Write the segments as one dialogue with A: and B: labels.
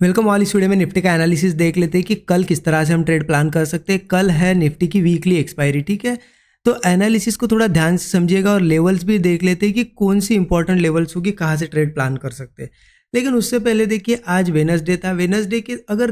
A: Welcome all. इस video में Nifty का एनालिसिस देख लेते हैं कि कल किस तरह से हम ट्रेड प्लान कर सकते हैं। कल है निफ्टी की वीकली एक्सपायरी, ठीक है। तो एनालिसिस को थोड़ा ध्यान से समझिएगा और लेवल्स भी देख लेते हैं कि कौन सी इंपॉर्टेंट लेवल्स होगी, कहाँ से ट्रेड प्लान कर सकते हैं। लेकिन उससे पहले देखिए, आज वेडनेसडे था। वेडनेसडे के अगर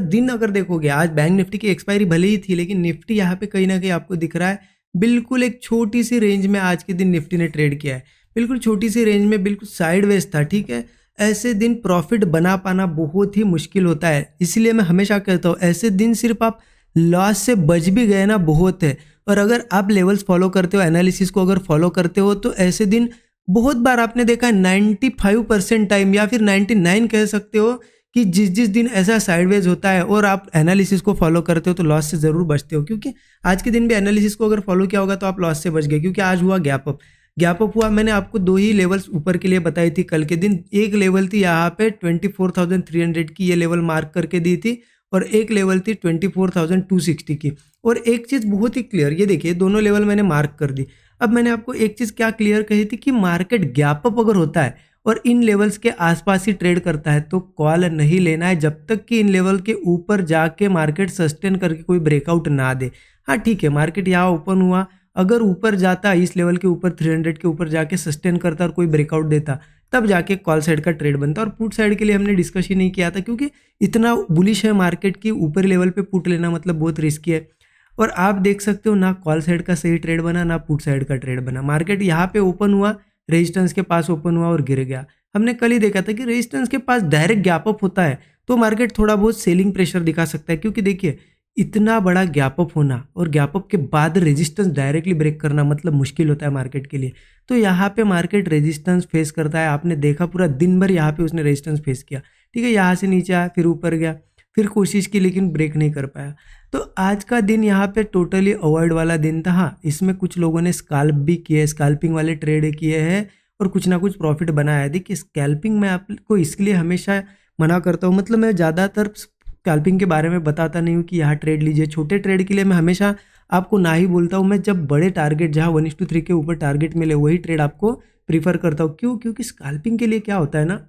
A: देखोगे, आज बैंक निफ्टी की एक्सपायरी भले ही थी, लेकिन निफ्टी यहाँ पे कहीं ना कहीं आपको दिख रहा है बिल्कुल एक छोटी सी रेंज में आज के दिन निफ्टी ने ट्रेड किया है। बिल्कुल छोटी सी रेंज में, बिल्कुल साइडवेज था, ठीक है। ऐसे दिन प्रॉफिट बना पाना बहुत ही मुश्किल होता है, इसलिए मैं हमेशा कहता हूँ ऐसे दिन सिर्फ आप लॉस से बच भी गए ना बहुत है। और अगर आप लेवल्स फॉलो करते हो, एनालिसिस को अगर फॉलो करते हो, तो ऐसे दिन बहुत बार आपने देखा है 95% टाइम या फिर 99 कह सकते हो कि जिस दिन ऐसा साइडवेज होता है और आप एनालिसिस को फॉलो करते हो तो लॉस से ज़रूर बचते हो। क्योंकि आज के दिन भी एनालिसिस को अगर फॉलो किया होगा तो आप लॉस से बच गए, क्योंकि आज हुआ गैप अप हुआ। मैंने आपको दो ही लेवल्स ऊपर के लिए बताई थी कल के दिन। एक लेवल थी यहाँ पे 24,300 की, ये लेवल मार्क करके दी थी, और एक लेवल थी 24,260 की। और एक चीज़ बहुत ही क्लियर, ये देखिए दोनों लेवल मैंने मार्क कर दी। अब मैंने आपको एक चीज़ क्या क्लियर कही थी कि मार्केट गैप अप अगर होता है और इन लेवल्स के आसपास ही ट्रेड करता है तो कॉल नहीं लेना है जब तक कि इन लेवल के ऊपर जाके मार्केट सस्टेन करके कोई ब्रेकआउट ना दे। हाँ ठीक है, मार्केट यहाँ ओपन हुआ, अगर ऊपर जाता इस लेवल के ऊपर 300 के ऊपर जाके सस्टेन करता और कोई ब्रेकआउट देता, तब जाके कॉल साइड का ट्रेड बनता। और पुट साइड के लिए हमने डिस्कस ही नहीं किया था, क्योंकि इतना बुलिश है मार्केट की, ऊपर लेवल पे पुट लेना मतलब बहुत रिस्की है। और आप देख सकते हो ना कॉल साइड का सही ट्रेड बना ना पुट साइड का ट्रेड बना। मार्केट यहाँ पे ओपन हुआ, रेजिस्टेंस के पास ओपन हुआ और गिर गया। हमने कल ही देखा था कि रेजिस्टेंस के पास डायरेक्ट गैप अप होता है तो मार्केट थोड़ा बहुत सेलिंग प्रेशर दिखा सकता है, क्योंकि देखिए इतना बड़ा गैप अप होना और गैप अप के बाद रेजिस्टेंस डायरेक्टली ब्रेक करना मतलब मुश्किल होता है मार्केट के लिए। तो यहाँ पे मार्केट रेजिस्टेंस फेस करता है। आपने देखा पूरा दिन भर यहाँ पे उसने रेजिस्टेंस फेस किया, ठीक है। यहाँ से नीचे आया, फिर ऊपर गया, फिर कोशिश की, लेकिन ब्रेक नहीं कर पाया। तो आज का दिन यहाँ पे टोटली अवॉइड वाला दिन था। हाँ, इसमें कुछ लोगों ने स्कैल्प भी किए, स्कैल्पिंग वाले ट्रेड किए हैं और कुछ ना कुछ प्रॉफिट बनाया है। देखिए स्कैल्पिंग मैं आपको इसके लिए हमेशा मना करता हूँ, मतलब मैं ज़्यादातर स्कैल्पिंग के बारे में बताता नहीं हूँ कि यहाँ ट्रेड लीजिए। छोटे ट्रेड के लिए मैं हमेशा आपको ना ही बोलता हूँ। मैं जब बड़े टारगेट, जहाँ 1:3 के ऊपर टारगेट मिले, वही ट्रेड आपको प्रीफर करता हूँ। क्यों? क्योंकि स्कैल्पिंग के लिए क्या होता है ना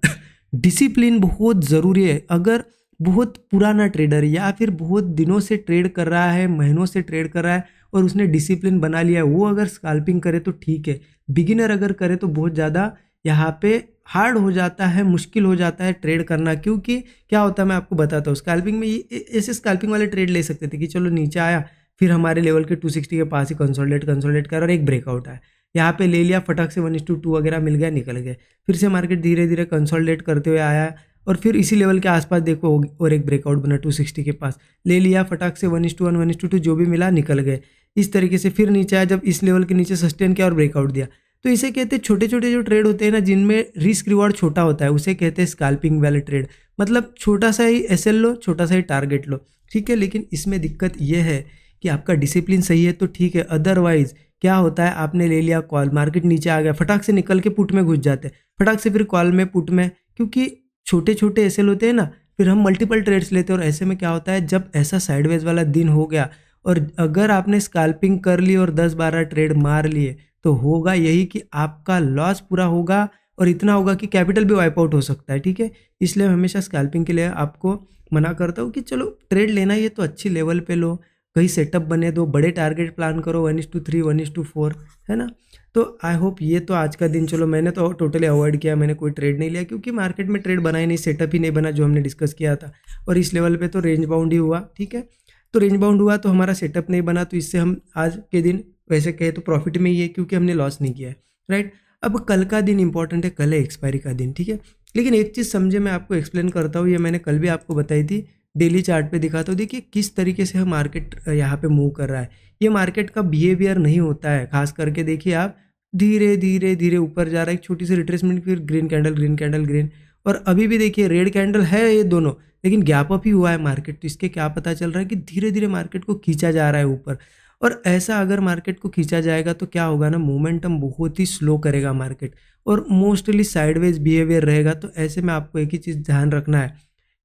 A: डिसिप्लिन बहुत ज़रूरी है। अगर बहुत पुराना ट्रेडर या फिर बहुत दिनों से ट्रेड कर रहा है, महीनों से ट्रेड कर रहा है और उसने डिसिप्लिन बना लिया है, वो अगर स्कैल्पिंग करे तो ठीक है। बिगिनर अगर करे तो बहुत ज़्यादा यहाँ पे हार्ड हो जाता है, मुश्किल हो जाता है ट्रेड करना। क्योंकि क्या होता है मैं आपको बताता हूँ। स्कैल्पिंग में ऐसे स्कैल्पिंग वाले ट्रेड ले सकते थे कि चलो नीचे आया, फिर हमारे लेवल के 260 के पास ही कंसोलिडेट कर और एक ब्रेकआउट आया, यहाँ पे ले लिया, फटाक से 1:2 वगैरह मिल गया, निकल गए। फिर से मार्केट धीरे धीरे कंसोलिडेट करते हुए आया और फिर इसी लेवल के आसपास देखो और एक ब्रेकआउट बना 260 के पास, ले लिया, फटाक से 1:1 1:2 जो भी मिला निकल गए। इस तरीके से फिर नीचे आया, जब इस लेवल के नीचे सस्टेन किया और ब्रेकआउट दिया। तो इसे कहते हैं छोटे छोटे जो ट्रेड होते हैं ना, जिनमें रिस्क रिवॉर्ड छोटा होता है, उसे कहते हैं स्कैल्पिंग वाले ट्रेड। मतलब छोटा सा ही एसएल लो, छोटा सा ही टारगेट लो, ठीक है। लेकिन इसमें दिक्कत यह है कि आपका डिसिप्लिन सही है तो ठीक है, अदरवाइज क्या होता है, आपने ले लिया कॉल, मार्केट नीचे आ गया, फटाक से निकल के पुट में घुस जाते हैं, फटाक से फिर कॉल में, पुट में, क्योंकि छोटे छोटे एसएल होते हैं ना, फिर हम मल्टीपल ट्रेड्स लेते हैं। और ऐसे में क्या होता है, जब ऐसा साइडवेज वाला दिन हो गया और अगर आपने स्कैल्पिंग कर ली और 10-12 ट्रेड मार लिए, तो होगा यही कि आपका लॉस पूरा होगा और इतना होगा कि कैपिटल भी वाइप आउट हो सकता है, ठीक है। इसलिए हमेशा स्कैल्पिंग के लिए आपको मना करता हूँ कि चलो ट्रेड लेना ही है तो अच्छी लेवल पे लो, कहीं सेटअप बने दो, बड़े टारगेट प्लान करो, 1:3 1:4, है ना। तो आई होप ये तो आज का दिन, चलो मैंने तो टोटली अवॉइड किया, मैंने कोई ट्रेड नहीं लिया क्योंकि मार्केट में ट्रेड बना ही नहीं, सेटअप ही नहीं बना जो हमने डिस्कस किया था। और इस लेवल पे तो रेंज बाउंड ही हुआ, ठीक है। तो रेंज बाउंड हुआ तो हमारा सेटअप नहीं बना, तो इससे हम आज के दिन वैसे कहे तो प्रॉफिट में ही है, क्योंकि हमने लॉस नहीं किया है, राइट। अब कल का दिन इंपॉर्टेंट है, कल है एक्सपायरी का दिन, ठीक है। लेकिन एक चीज़ समझे, मैं आपको एक्सप्लेन करता हूँ, ये मैंने कल भी आपको बताई थी, डेली चार्ट पे दिखाता हूँ। देखिए किस तरीके से मार्केट यहाँ पे मूव कर रहा है। ये मार्केट का बिहेवियर नहीं होता है, खास करके देखिए आप, धीरे धीरे धीरे ऊपर जा रहा है, एक छोटी सी रिट्रेसमेंट, फिर green candle green candle green, और अभी भी देखिए रेड कैंडल है ये दोनों, लेकिन गैप अप ही हुआ है मार्केट। तो इसके क्या पता चल रहा है कि धीरे धीरे मार्केट को खींचा जा रहा है ऊपर। और ऐसा अगर मार्केट को खींचा जाएगा तो क्या होगा ना, मोमेंटम बहुत ही स्लो करेगा मार्केट और मोस्टली साइडवेज बिहेवियर रहेगा। तो ऐसे में आपको एक ही चीज़ ध्यान रखना है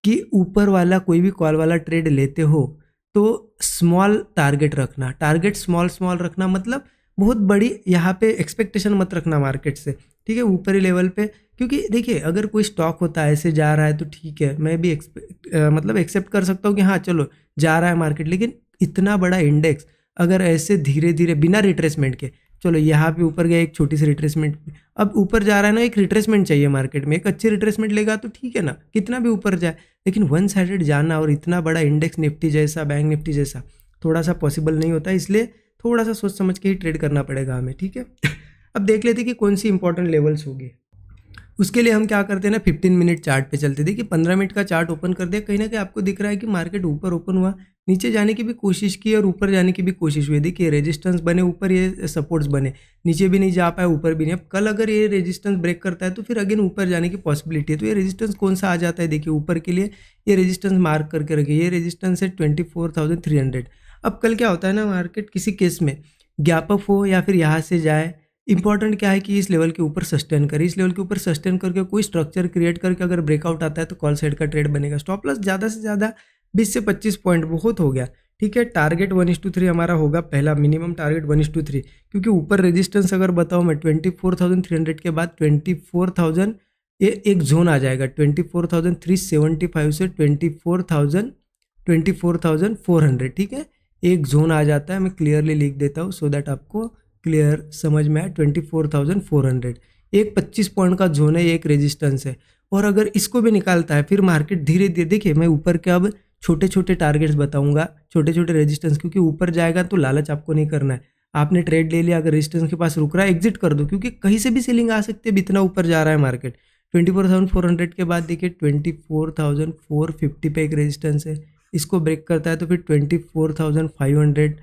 A: कि ऊपर वाला कोई भी कॉल वाला ट्रेड लेते हो तो स्मॉल टारगेट रखना, टारगेट स्मॉल स्मॉल रखना, मतलब बहुत बड़ी यहाँ पे एक्सपेक्टेशन मत रखना मार्केट से, ठीक है। ऊपरी लेवल पे क्योंकि देखिए अगर कोई स्टॉक होता है ऐसे जा रहा है तो ठीक है, मैं भी मतलब एक्सेप्ट कर सकता हूँ कि हाँ चलो जा रहा है मार्केट, लेकिन इतना बड़ा इंडेक्स अगर ऐसे धीरे धीरे बिना रिट्रेसमेंट के, चलो यहाँ पे ऊपर गया एक छोटी सी रिट्रेसमेंट, अब ऊपर जा रहा है ना, एक रिट्रेसमेंट चाहिए मार्केट में, एक अच्छी रिट्रेसमेंट लेगा तो ठीक है ना, कितना भी ऊपर जाए, लेकिन वन साइडेड जाना और इतना बड़ा इंडेक्स निफ्टी जैसा, बैंक निफ्टी जैसा थोड़ा सा पॉसिबल नहीं होता, इसलिए थोड़ा सा सोच समझ के ही ट्रेड करना पड़ेगा हमें, ठीक है। अब देख लेते कि कौन सी इंपॉर्टेंट लेवल्स होगी। उसके लिए हम क्या करते हैं ना, 15 मिनट चार्ट पे चलते। देखिए 15 मिनट का चार्ट ओपन कर दिया, कहीं ना कहीं आपको दिख रहा है कि मार्केट ऊपर ओपन हुआ, नीचे जाने की भी कोशिश की और ऊपर जाने की भी कोशिश हुई। देखिए रेजिस्टेंस बने ऊपर, ये सपोर्ट्स बने, नीचे भी नहीं जा पाया, ऊपर भी नहीं। अब कल अगर ये रेजिस्टेंस ब्रेक करता है तो फिर अगेन ऊपर जाने की पॉसिबिलिटी है। तो ये रेजिस्टेंस कौन सा आ जाता है, देखिए ऊपर के लिए ये रेजिस्टेंस मार्क करके रखिए, ये रेजिस्टेंस है 24,300। अब कल क्या होता है ना, मार्केट किसी केस में गैप अप हो या फिर यहाँ से जाए, इंपॉर्टेंट क्या है कि इस लेवल के ऊपर सस्टेन करे, इस लेवल के ऊपर सस्टेन करके कोई स्ट्रक्चर क्रिएट करके अगर ब्रेकआउट आता है तो कॉल साइड का ट्रेड बनेगा। स्टॉप लॉस ज़्यादा से ज़्यादा 20 से 25 पॉइंट बहुत हो गया, ठीक है। टारगेट 1:3 हमारा होगा पहला, मिनिमम टारगेट 1:3, क्योंकि ऊपर रेजिस्टेंस अगर बताऊँ मैं 24,300 के बाद 24,000 ये एक जोन आ जाएगा, 24,375 से 24,400, ठीक है, एक जोन आ जाता है। मैं क्लियरली लिख देता हूँ सो दैट आपको क्लियर समझ में आए। 24,400 एक 25 पॉइंट का जोन है, एक रेजिस्टेंस है, और अगर इसको भी निकालता है फिर मार्केट धीरे धीरे, देखिए मैं ऊपर के अब छोटे छोटे टारगेट्स बताऊंगा, छोटे छोटे रेजिस्टेंस, क्योंकि ऊपर जाएगा तो लालच आपको नहीं करना है। आपने ट्रेड ले लिया, अगर रेजिस्टेंस के पास रुक रहा है एग्जिट कर दो, क्योंकि कहीं से भी सेलिंग आ सकती है, इतना ऊपर जा रहा है मार्केट। 24,400 के बाद देखिए 24,450 पे एक रेजिस्टेंस है, इसको ब्रेक करता है तो फिर 24,500,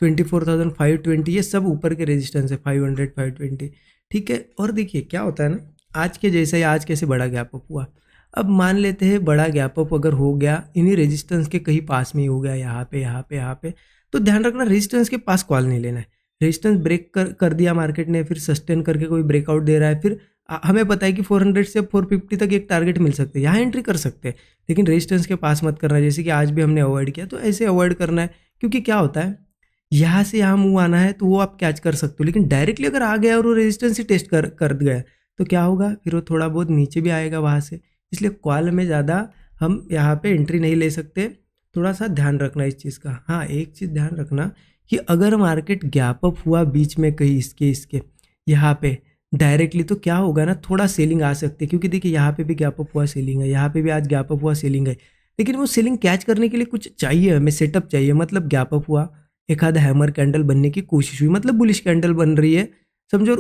A: 24,520, ये सब ऊपर के रेजिस्टेंस है, 500, 520, ठीक है। और देखिए क्या होता है ना, आज के जैसे ही आज कैसे बड़ा गैप अप हुआ, अब मान लेते हैं बड़ा गैप अप अगर हो गया इन्हीं रेजिस्टेंस के कहीं पास में ही हो गया, यहाँ पे यहाँ पे यहाँ पे, तो ध्यान रखना रेजिस्टेंस के पास कॉल नहीं लेना है। रेजिस्टेंस ब्रेक कर दिया मार्केट ने, फिर सस्टेन करके कोई ब्रेकआउट दे रहा है, फिर हमें पता है कि 400 से 450 तक एक टारगेट मिल सकते हैं, यहाँ एंट्री कर सकते हैं, लेकिन रेजिस्टेंस के पास मत करना, जैसे कि आज भी हमने अवॉइड किया, तो ऐसे अवॉइड करना है। क्योंकि क्या होता है, यहाँ से यहाँ मूव आना है तो वो आप कैच कर सकते हो, लेकिन डायरेक्टली अगर आ गया और वो रेजिस्टेंस ही टेस्ट कर गया तो क्या होगा, फिर वो थोड़ा बहुत नीचे भी आएगा वहाँ से। इसलिए कॉल में ज़्यादा हम यहाँ पे एंट्री नहीं ले सकते, थोड़ा सा ध्यान रखना इस चीज़ का। हाँ एक चीज़ ध्यान रखना कि अगर मार्केट गैप अप हुआ बीच में कहीं इसके यहाँ पे डायरेक्टली, तो क्या होगा ना, थोड़ा सेलिंग आ सकती है, क्योंकि देखिए यहाँ पे भी गैप अप हुआ सेलिंग है, यहाँ पे भी आज गैप अप हुआ सेलिंग है, लेकिन वो सेलिंग कैच करने के लिए कुछ चाहिए हमें, सेटअप चाहिए। मतलब गैप अप हुआ, एक आधा हैमर कैंडल बनने की कोशिश हुई, मतलब बुलिश कैंडल बन रही है समझो, और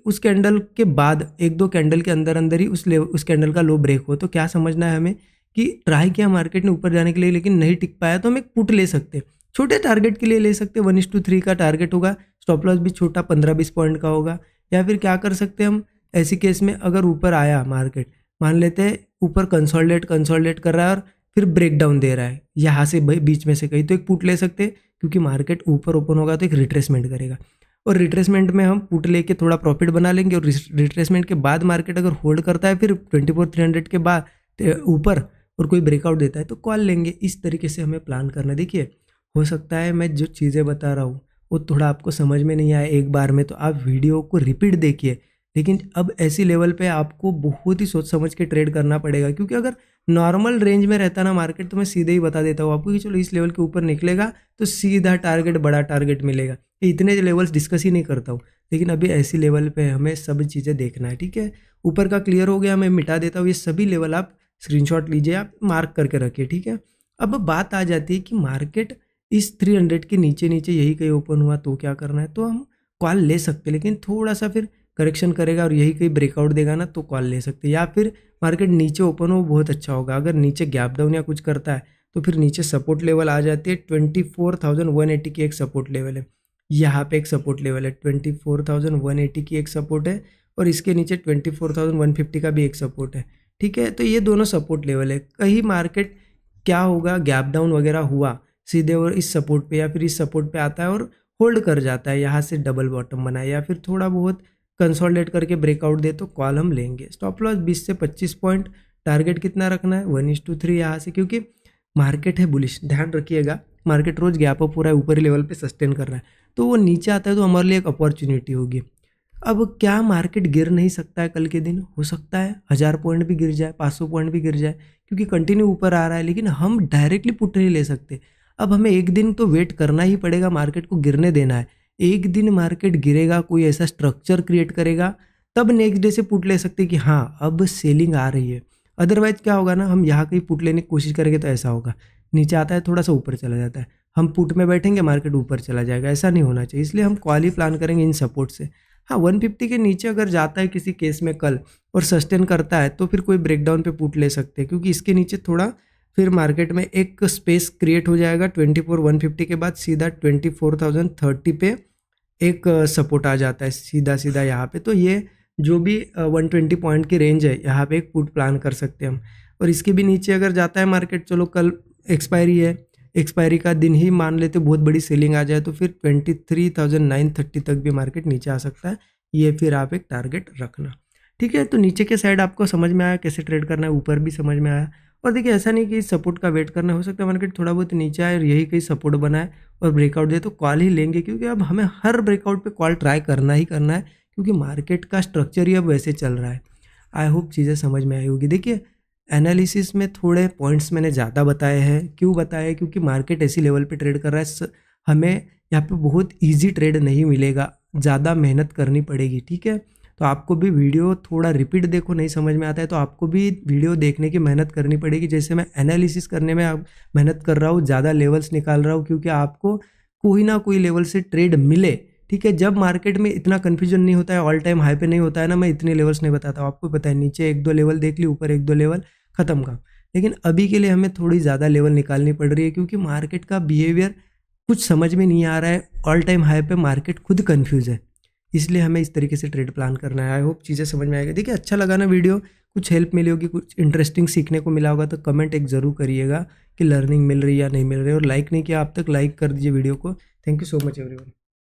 A: उस कैंडल के बाद एक दो कैंडल के अंदर अंदर ही उस कैंडल का लो ब्रेक हो, तो क्या समझना है हमें कि ट्राई किया मार्केट ने ऊपर जाने के लिए लेकिन नहीं टिक पाया, तो हम एक पुट ले सकते हैं, छोटे टारगेट के लिए ले सकते हैं, 1:3 का टारगेट होगा, स्टॉप लॉस भी छोटा 15-20 पॉइंट का होगा। या फिर क्या कर सकते हैं हम ऐसी केस में, अगर ऊपर आया मार्केट, मान लेते हैं ऊपर कंसोलिडेट कर रहा है और फिर ब्रेकडाउन दे रहा है यहाँ से बीच में से कहीं, तो एक पुट ले सकते हैं, क्योंकि मार्केट ऊपर ओपन होगा तो एक रिट्रेसमेंट करेगा, और रिट्रेसमेंट में हम पुट लेके थोड़ा प्रॉफिट बना लेंगे, और रिट्रेसमेंट के बाद मार्केट अगर होल्ड करता है फिर 24,300 के बाद ऊपर और कोई ब्रेकआउट देता है तो कॉल लेंगे। इस तरीके से हमें प्लान करना है। देखिए हो सकता है मैं जो चीज़ें बता रहा हूँ वो थोड़ा आपको समझ में नहीं आया एक बार में, तो आप वीडियो को रिपीट देखिए, लेकिन अब ऐसी लेवल पे आपको बहुत ही सोच समझ के ट्रेड करना पड़ेगा, क्योंकि अगर नॉर्मल रेंज में रहता ना मार्केट तो मैं सीधे ही बता देता हूँ आपको कि चलो इस लेवल के ऊपर निकलेगा तो सीधा टारगेट, बड़ा टारगेट मिलेगा, इतने लेवल्स डिस्कस ही नहीं करता हूँ। लेकिन अभी ऐसी लेवल पे हमें सब चीज़ें देखना है, ठीक है। ऊपर का क्लियर हो गया, मैं मिटा देता हूँ, ये सभी लेवल आप स्क्रीनशॉट लीजिए, आप मार्क करके रखिए, ठीक है। अब बात आ जाती है कि मार्केट इस 300 के नीचे यही कहीं ओपन हुआ तो क्या करना है, तो हम कॉल ले सकते हैं, लेकिन थोड़ा सा फिर करेक्शन करेगा और यही कहीं ब्रेकआउट देगा ना तो कॉल ले सकते हैं। या फिर मार्केट नीचे ओपन हो बहुत अच्छा होगा, अगर नीचे गैप डाउन या कुछ करता है तो फिर नीचे सपोर्ट लेवल आ जाती है, 24,180 की एक सपोर्ट लेवल है, यहाँ पे एक सपोर्ट लेवल है 24,180 की एक सपोर्ट है, और इसके नीचे 24,150 का भी एक सपोर्ट है, ठीक है। तो ये दोनों सपोर्ट लेवल है। कहीं मार्केट क्या होगा, गैप डाउन वगैरह हुआ सीधे और इस सपोर्ट पे या फिर इस सपोर्ट पे आता है और होल्ड कर जाता है, यहाँ से डबल बॉटम बनाए या फिर थोड़ा बहुत कंसोलिडेट करके ब्रेकआउट दे तो कॉल हम लेंगे। स्टॉप लॉस 20 से 25 पॉइंट, टारगेट कितना रखना है 1:3 यहाँ से, क्योंकि मार्केट है बुलिश, ध्यान रखिएगा मार्केट रोज गैप अप हो रहा है, ऊपरी लेवल पे सस्टेन कर रहा है, तो वो नीचे आता है तो हमारे लिए एक अपॉर्चुनिटी होगी। अब क्या मार्केट गिर नहीं सकता है कल के दिन? हो सकता है 1000 पॉइंट भी गिर जाए, 500 पॉइंट भी गिर जाए, क्योंकि कंटिन्यू ऊपर आ रहा है, लेकिन हम डायरेक्टली पुट नहीं ले सकते। अब हमें एक दिन तो वेट करना ही पड़ेगा, मार्केट को गिरने देना है। एक दिन मार्केट गिरेगा, कोई ऐसा स्ट्रक्चर क्रिएट करेगा, तब नेक्स्ट डे से पुट ले सकते कि हाँ अब सेलिंग आ रही है। अदरवाइज क्या होगा ना, हम यहाँ कहीं पुट लेने की कोशिश करेंगे तो ऐसा होगा, नीचे आता है थोड़ा सा ऊपर चला जाता है, हम पुट में बैठेंगे मार्केट ऊपर चला जाएगा। ऐसा नहीं होना चाहिए, इसलिए हम कॉल ही प्लान करेंगे इन सपोर्ट से। हाँ 150 के नीचे अगर जाता है किसी केस में कल और सस्टेन करता है तो फिर कोई ब्रेकडाउन पे पुट ले सकते हैं, क्योंकि इसके नीचे थोड़ा फिर मार्केट में एक स्पेस क्रिएट हो जाएगा। 24,150 के बाद सीधा 24,030 पे एक सपोर्ट आ जाता है सीधा सीधा यहाँ पे। तो ये जो भी 120 पॉइंट की रेंज है यहाँ पे एक पुट प्लान कर सकते हैं हम। और इसके भी नीचे अगर जाता है मार्केट, चलो कल एक्सपायरी है, एक्सपायरी का दिन ही मान लेते बहुत बड़ी सेलिंग आ जाए तो फिर 23,930 तक भी मार्केट नीचे आ सकता है। ये फिर आप एक टारगेट रखना, ठीक है। तो नीचे के साइड आपको समझ में आया कैसे ट्रेड करना है, ऊपर भी समझ में आया। और देखिए ऐसा नहीं कि सपोर्ट का वेट करना, हो सकता है मार्केट थोड़ा बहुत नीचे आए और यही कहीं सपोर्ट बनाए और ब्रेकआउट दे तो कॉल ही लेंगे, क्योंकि अब हमें हर ब्रेकआउट पे कॉल ट्राई करना ही करना है, क्योंकि मार्केट का स्ट्रक्चर ही अब वैसे चल रहा है। आई होप चीज़ें समझ में आई होगी। देखिए एनालिसिस में थोड़े पॉइंट्स मैंने ज़्यादा बताए हैं, क्यों बताए, क्योंकि मार्केट ऐसी लेवल पे ट्रेड कर रहा है, हमें यहाँ पे बहुत इजी ट्रेड नहीं मिलेगा, ज़्यादा मेहनत करनी पड़ेगी, ठीक है। तो आपको भी वीडियो थोड़ा रिपीट देखो, नहीं समझ में आता है तो आपको भी वीडियो देखने की मेहनत करनी पड़ेगी। जैसे मैं एनालिसिस करने में मेहनत कर रहा हूँ, ज़्यादा लेवल्स निकाल रहा हूँ, क्योंकि आपको कोई ना कोई लेवल से ट्रेड मिले, ठीक है। जब मार्केट में इतना कन्फ्यूजन नहीं होता है, ऑल टाइम हाई पे नहीं होता है ना, मैं इतने लेवल्स नहीं बताता हूँ, आपको पता है नीचे 1-2 लेवल देख ली, ऊपर 1-2 लेवल, खत्म काम। लेकिन अभी के लिए हमें थोड़ी ज़्यादा लेवल निकालनी पड़ रही है, क्योंकि मार्केट का बिहेवियर कुछ समझ में नहीं आ रहा है, ऑल टाइम हाई पे मार्केट खुद कंफ्यूज है, इसलिए हमें इस तरीके से ट्रेड प्लान करना है। आई होप चीज़ें समझ में आएगी। देखिए अच्छा लगा ना वीडियो, कुछ हेल्प मिली होगी, कुछ इंटरेस्टिंग सीखने को मिला होगा तो कमेंट एक ज़रूर करिएगा कि लर्निंग मिल रही है या नहीं मिल रही है, और लाइक नहीं किया आप तक लाइक कर दीजिए वीडियो को। Thank you so much everyone.